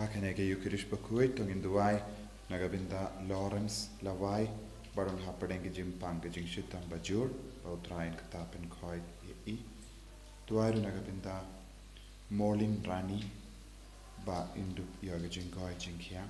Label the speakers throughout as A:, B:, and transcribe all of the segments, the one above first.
A: Hakenege Yukirish Bakhuid, Tong in Duai, Nagabinda, Lawrence, Lawai, Baron Hapadeng Jim Pang, Jing Shitam Bajur, Outrai and Katap and Koi E. Duairu Nagabinda, Morlin Rani, Ba Indu Yoga Jinkoi Jinkia.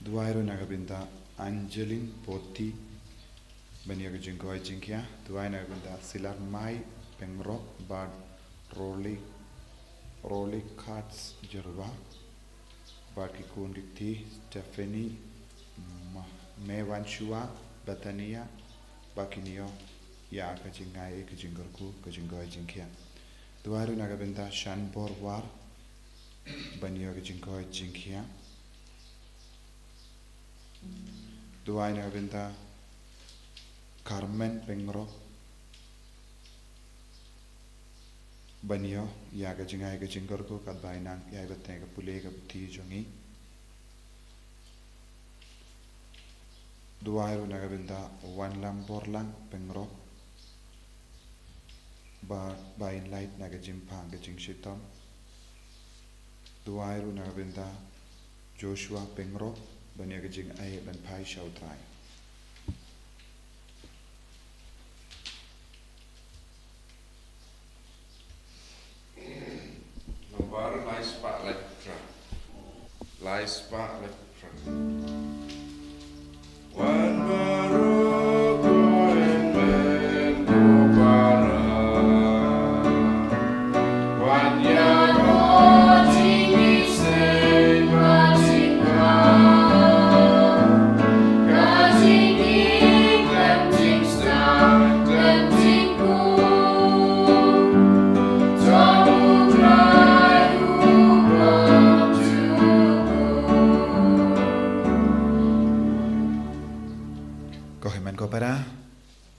A: Duairu Nagabinda, Angelin Poti, Benyaga Jinkoi Jinkia, Duai Nagabinda, Silar Mai, Pengro, Bad Roli Carts Jerva, Bad Kikunditi, Stephanie, Mewanshua, Batania, Bakinio, Yaka Jingai, Kajingurku, Kajingoi Jinkia. Duairu Nagabinda, Shan Borwar, Benyaga Jinkoi Jinkia. Duai Nagabinda, Carmen Pengro, Banyo, Yaga Jingai Jingurko, Kadbainang, Yagatanga Pulega Puti Jongi. Duairu Nagabinda, One Lam Borlang Pengro, Bain Light Nagajim Pang Jing Shitam. Duairu Nagabinda, Joshua Pengro, Banyaga Jing Ay Ben Pai Shao Trai.
B: Baru Lais Pak Lectra. Wan baru koen men kubara. Wan yago jingi se majinga. Kajingi kenting sta kenting ku.
A: Koheman Kopara,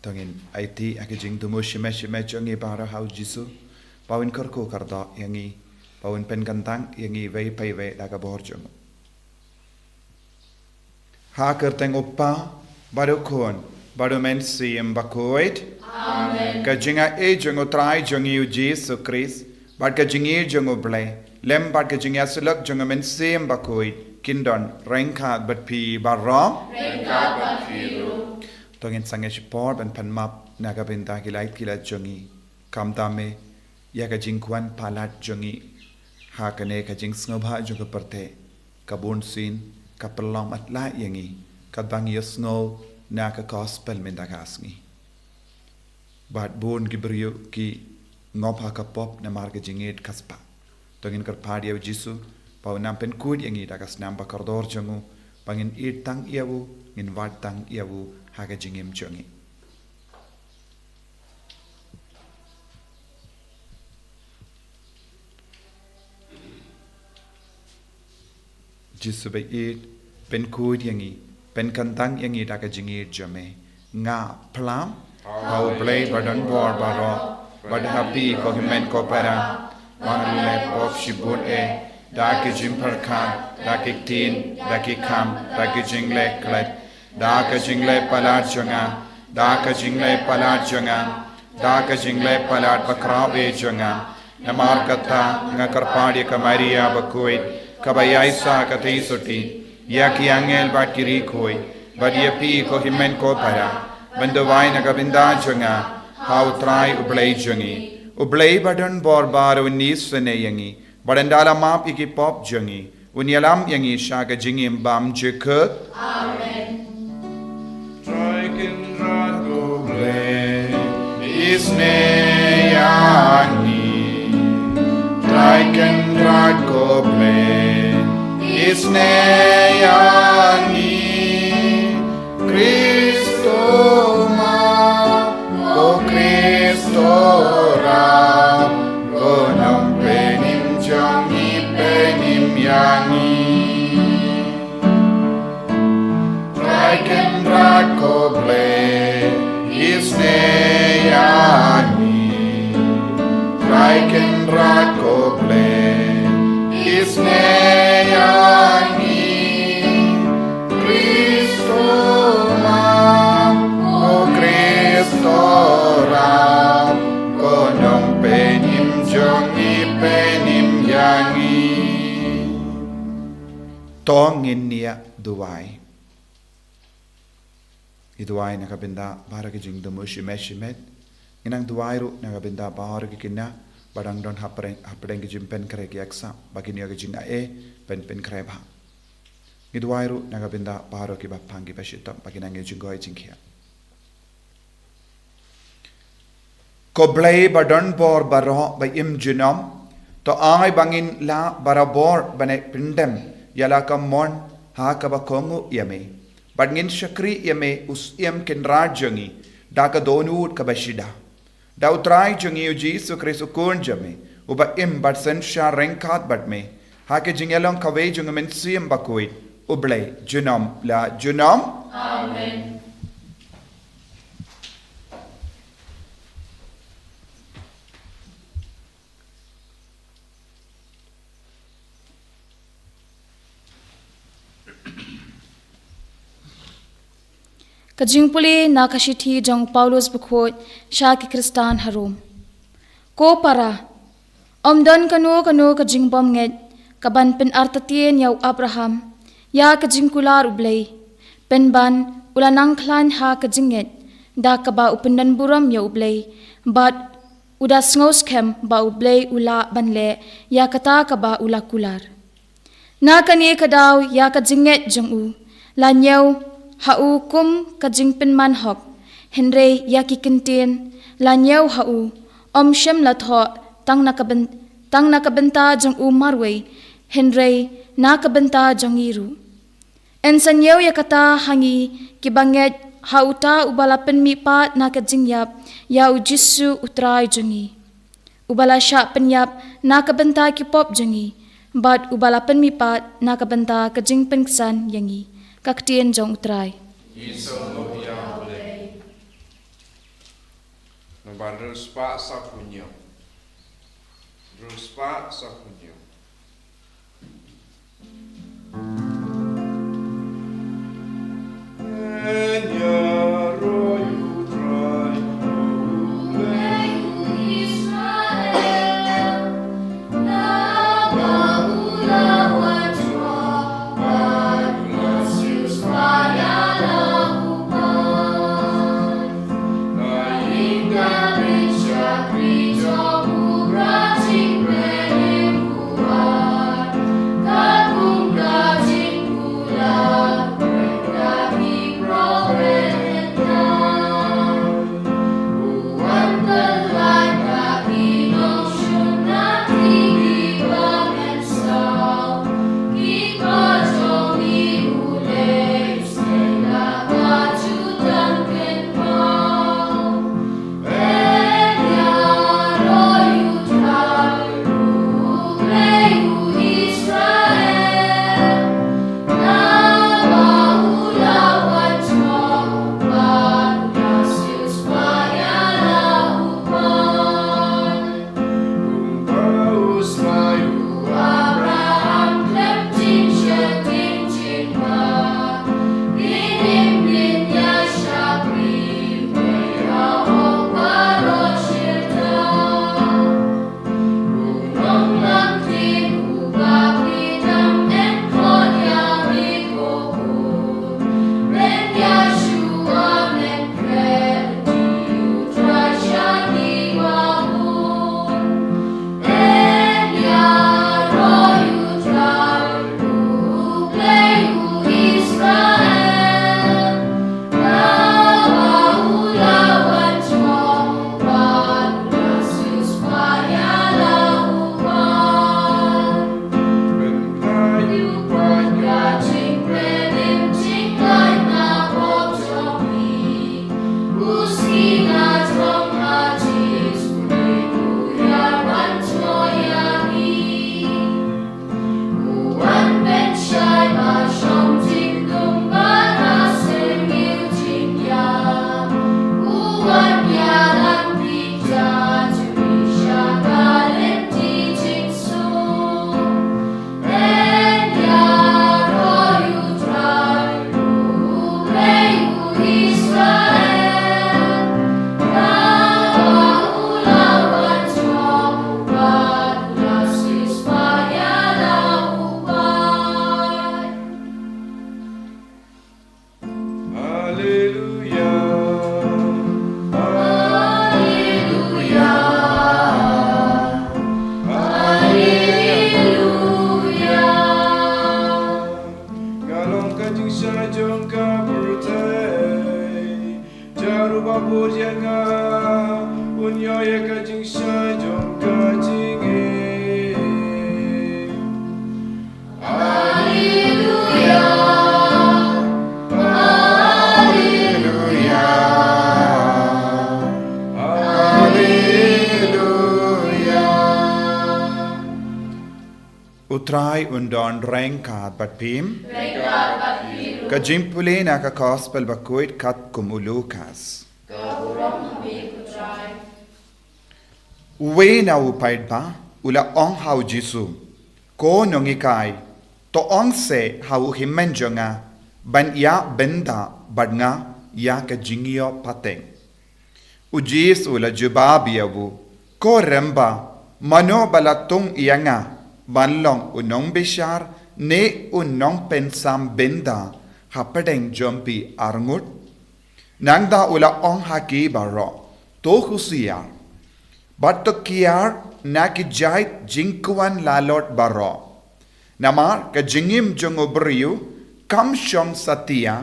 A: Tongin IT, Akajing to Mushimesh Mechongi Bara House Jisu, Pawin Korko Karda, Yangi, Pawin Penkantang, Yangi, Vei Pave, Lagaborjum. Hakerteng Oppa, Badokon, Badomen Sim Bakhuid,
C: Amen.
A: Kajinga Ejung Otrai Jungi Jesu Christ, Badkajingi Jungo Blay, Lem Badkajinga Suluk Jungamen Sim Bakhuid, Kindon, Renkat Batpi Barra,
C: Renkat Batpiru.
A: Tongin Sangesh Port and Panmap, Nagabinda Gilait Gila Jungi, Kamdame, Yakajing Kwan Palat Jungi, Hakane Kajing Snobha Jungaperte, Kabun Sin, Kapalam at La Yangi, Kadbang Yasno, Naka Gospel Mendagasni. But Boon Gibriu ki Ngopha Kapop Namarga Jingid Kaspa. Tongin Karpadia Jisu, Paunampen Kud Yangi Dagas Namba Kardor Jungu, Bangin Eat Tang Yawu, in Wat Tang Yawu. Hagajingim Jungi. Jisu be eat, pen kud yangi, pen kantang yangi dagajingi jame, nga plam, how blay badan bor baro, bad happy kohimen kopera, one lap of shibun dakijim perkan, dakiktin, dakikam, dakijing lek let. Daka jingle palat junga, Daka jingle palat junga, Daka jingle palat bakrawe junga, Namarkata, Nakarpadi Kamaria Bakhuid, Kabayaisa Kati Suti, Yaki Angel Bakiri Koi, Badiapi Kohimen Kopara, Bandawai Nagabinda junga, How try Ublay jungi, Ublay Badan Borbar Unis Seneyangi, Badandala Map Iki Pop jungi, Unyalam Yangi Shaka Jingim Bam Jekut.
C: Amen.
A: Isne yani, Traiken Dragoble, Isne yani, Christo ma, O Christo ra, Gonam penim jangi penim yani, Traiken Dragoble. Isne yani, Traiken Dragoble, Isne yani, Christo yangi tongin niya duway iduway nakabinda para ki jing dumu shimet inang duway ru nakabinda para ki kinna barang don hapren ki jimpen kare ki aksa bagi niya ki jing ae pen kare ba iduway ru nakabinda para ki bapang ki pashitam bagi nang jing goy jing kia ko blay badon bor baro by im junam to ay bangin la barabor bane pindem yala kam mon ha ka ba kongu yame bangin shakri yame us yam ken rajangi da ka donut ka bashida da utrai jangi Jesu Kristo kun jame uba im bat sen sha renkat bat me ha ke jingelong ka we jung men siem Bakhuid ublay junam la junam
B: Amen.
D: Kajingpuli nakashiti jong Paulus Bakhuid Shaki Kristan harum. Ko para omdon kanu kajingbom nget kaban pen artatien yaw Abraham ya kajingkular ublay penban ulanang klan ha kajinget da kaba upendan buram ya ublay but udas ngos kem ba ublay ula banle ya kata kaba ula kular. Na kani kadaw ya kajinget jong u lanyaw hau kum kajingpen man hok henry yaki kintin lanyaw hau om shem latho tang nakabenta jong marway henry nakabenta jong iru en sanyaw yakata hangi kibanget hauta ubalapen mi pa nakajingyap ya ujisu utray jongi ubala sha penyap nakabenta kipop jongi but ubalapen mi pa nakabenta kajingpen ksan yangi kaktien jong utray.
C: Iso no ya boleh. Nampak ruspa sapunyo. Ruspa sapunyo. Enya royu try.
B: Israel, lama ula wajwa, Yesus paya lakukan. Hingga mencapai jauh berarti
A: utrai undon rengkat bat pim ka jimpuli na ka gospel Bakhuid kat kumulukas we na upaid ba ula ong hau jisu ko nongikai to ong se hau himen jonga ban ya benda badnga ya ka jingio pateng ujis ula jubabiawu ko remba mano balatung ianga banlong unong bishar ne unong pensam benda hapadeng jompi arngut nangda ula ong haki baro to husiar but to kiar nakijait jingkuan lalot baro namar ka jingim jong obriu kam shom satia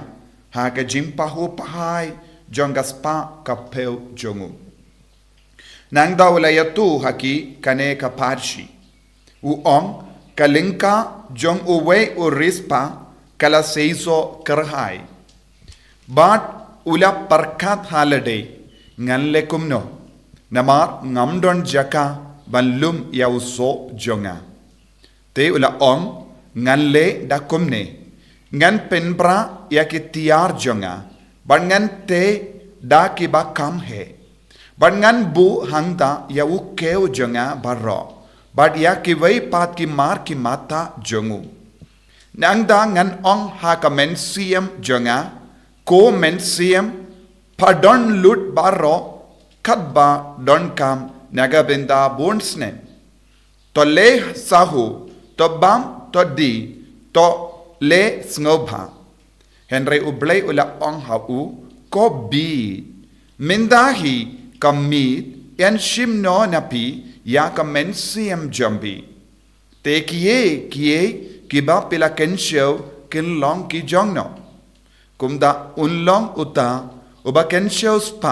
A: ha ka jimpahu pahai jongaspa kapeu jongu nang daw layatu haki kane ka parshi uong kalingka jong uwe urispa kala seiso karhai but ula parkat holiday nganle kumno namar ngamdon jaka banlum yauso jonga te ula ong nganle da kumne ngan penbra yakitiar jonga ban ngan te da ki ba kam he ban ngan bu hangda ya u keu jonga barro bad ya ki wei pat ki mar ki mata jongu nang da ngan ong ha ka men siem jonga ko men siem pardon lut barro kat ba don kam naga benda bonsnen to le sahu to bam to di to le snobha henry ublay ula ong ha u ko bi mindahi kamit yan shimno napi ya kamen siem jambi te kiye kiba pila kenshow kin long ki jongno kumda unlong uta uba kenshow spa